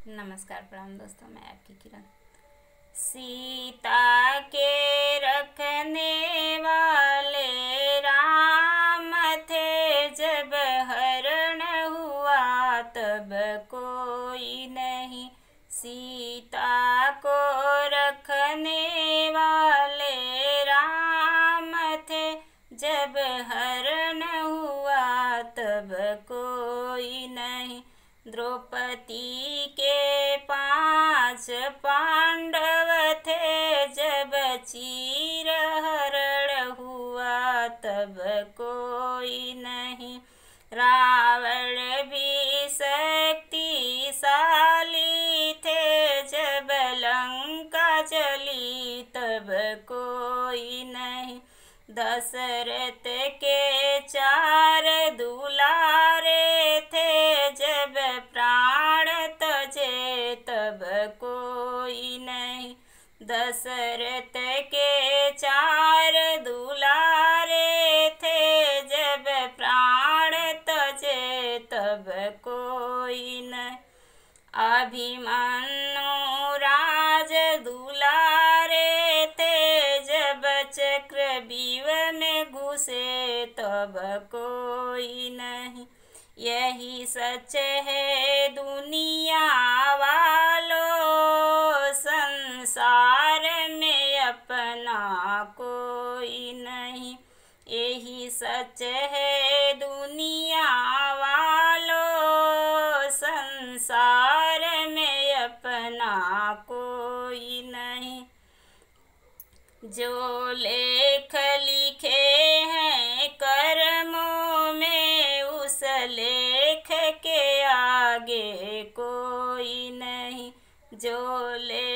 नमस्कार प्रणाम दोस्तों, मैं आपकी किरण। सीता के रखने वाले राम थे, जब हरण हुआ तब कोई नहीं। सीता को रखने वाले राम थे, जब हरण हुआ तब कोई नहीं। द्रौपदी के 5 पांडव थे, जब चीरहरण हुआ तब कोई नहीं। रावण भी शक्तिशाली थे, जब लंका जली तब कोई नहीं। दशरथ के 4 दुलारे थे, जब प्राण तजे तब कोई नहीं। दशरथ के 4 दुलारे थे, जब प्राण तजे तब कोई नहीं। अभिमन्यु राज दुलारे थे, जब चक्रव्यूह में घुसे तब कोई नहीं। यही सच है दुनिया वालों, संसार में अपना कोई नहीं। यही सच है दुनिया वालों, संसार में अपना कोई नहीं। जो लेख लिखे हैं कर्मों में, उस लेख के आगे कोई नहीं। जो लेख